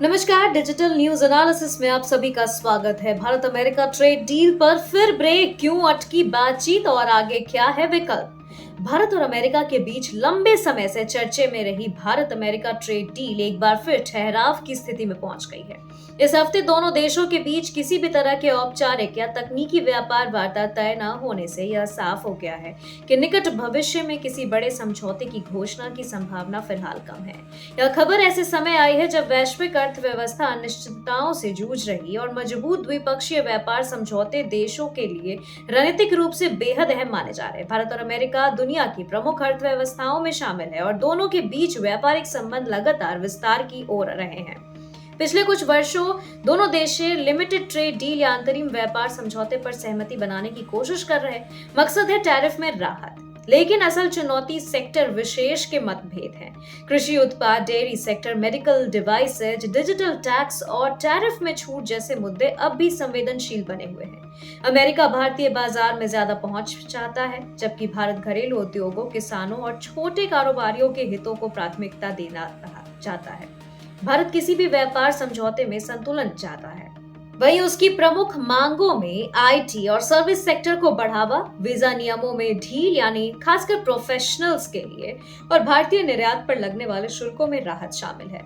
नमस्कार। Digital news analysis में आप सभी का स्वागत है। भारत अमेरिका ट्रेड डील पर फिर ब्रेक, क्यों अटकी बातचीत और आगे क्या है विकल्प? भारत और अमेरिका के बीच लंबे समय से चर्चे में रही भारत अमेरिका ट्रेड डील एक बार फिर ठहराव की स्थिति में पहुंच गई है। इस हफ्ते दोनों देशों के बीच किसी भी तरह के औपचारिक या तकनीकी व्यापार वार्ता तय न होने से यह साफ हो गया है कि निकट भविष्य में किसी बड़े समझौते की घोषणा की संभावना फिलहाल कम है। यह खबर ऐसे समय आई है जब वैश्विक अर्थव्यवस्था अनिश्चितताओं से जूझ रही और मजबूत द्विपक्षीय व्यापार समझौते देशों के लिए रणनीतिक रूप से बेहद अहम माने जा रहे हैं। भारत और अमेरिका दुनिया की प्रमुख अर्थव्यवस्थाओं में शामिल है और दोनों के बीच व्यापारिक संबंध लगातार विस्तार की ओर रहे हैं। पिछले कुछ वर्षों दोनों देश लिमिटेड ट्रेड डील या अंतरिम व्यापार समझौते पर सहमति बनाने की कोशिश कर रहे हैं। मकसद है टैरिफ में राहत, लेकिन असल चुनौती सेक्टर विशेष के मतभेद हैं। कृषि उत्पाद, dairy sector, medical devices, digital tax और टैरिफ में छूट जैसे मुद्दे अब भी संवेदनशील बने हुए हैं। अमेरिका भारतीय बाजार में ज्यादा पहुंच चाहता है, जबकि भारत घरेलू उद्योगों, किसानों और छोटे कारोबारियों के हितों को प्राथमिकता देना चाहता है। भारत किसी भी व्यापार समझौते में संतुलन चाहता है। वहीं उसकी प्रमुख मांगों में आईटी और सर्विस सेक्टर को बढ़ावा, वीजा नियमों में ढील यानी खासकर प्रोफेशनल्स के लिए, और भारतीय निर्यात पर लगने वाले शुल्कों में राहत शामिल है।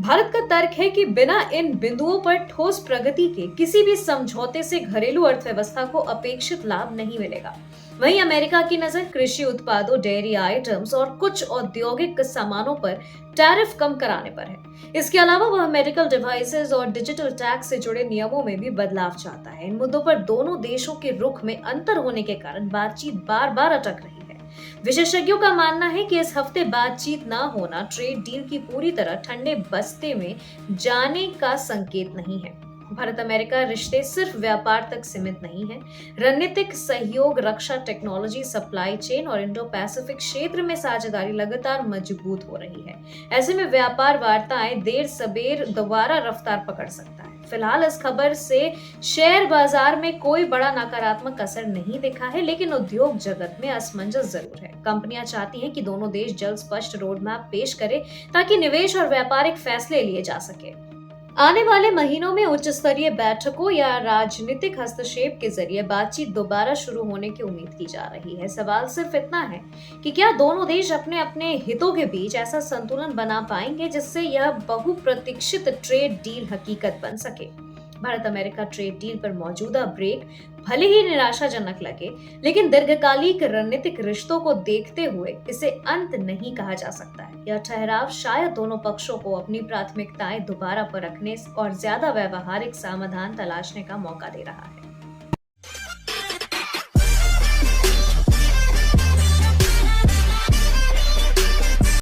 भारत का तर्क है कि बिना इन बिंदुओं पर ठोस प्रगति के किसी भी समझौते से घरेलू अर्थव्यवस्था को अपेक्षित लाभ नहीं मिलेगा। वहीं अमेरिका की नजर कृषि उत्पादों, डेयरी आइटम्स और कुछ औद्योगिक सामानों पर टैरिफ कम कराने पर है। इसके अलावा वह मेडिकल डिवाइसेस और डिजिटल टैक्स से जुड़े नियमों में भी बदलाव चाहता है। इन मुद्दों पर दोनों देशों के रुख में अंतर होने के कारण बातचीत बार बार अटक रही है। विशेषज्ञों का मानना है कि इस हफ्ते बातचीत न होना ट्रेड डील की पूरी तरह ठंडे बस्ते में जाने का संकेत नहीं है। भारत अमेरिका रिश्ते सिर्फ व्यापार तक सीमित नहीं है। रणनीतिक सहयोग, रक्षा, टेक्नोलॉजी, सप्लाई चेन और इंडो पैसिफिक क्षेत्र में साझेदारी लगातार मजबूत हो रही है। ऐसे में व्यापार वार्ताएं देर सबेर दोबारा रफ्तार पकड़ सकता है। फिलहाल इस खबर से शेयर बाजार में कोई बड़ा नकारात्मक असर नहीं दिखा है, लेकिन उद्योग जगत में असमंजस जरूर है। कंपनियां चाहती हैं कि दोनों देश जल्द स्पष्ट रोड मैप पेश करें ताकि निवेश और व्यापारिक फैसले लिए जा सके। आने वाले महीनों में उच्च स्तरीय बैठकों या राजनीतिक हस्तक्षेप के जरिए बातचीत दोबारा शुरू होने की उम्मीद की जा रही है। सवाल सिर्फ इतना है कि क्या दोनों देश अपने अपने हितों के बीच ऐसा संतुलन बना पाएंगे जिससे यह बहुप्रतीक्षित ट्रेड डील हकीकत बन सके। भारत अमेरिका ट्रेड डील पर मौजूदा ब्रेक भले ही निराशाजनक लगे, लेकिन दीर्घकालिक रणनीतिक रिश्तों को देखते हुए इसे अंत नहीं कहा जा सकता है। यह ठहराव शायद दोनों पक्षों को अपनी प्राथमिकताएं दोबारा परखने और ज्यादा व्यावहारिक समाधान तलाशने का मौका दे रहा है।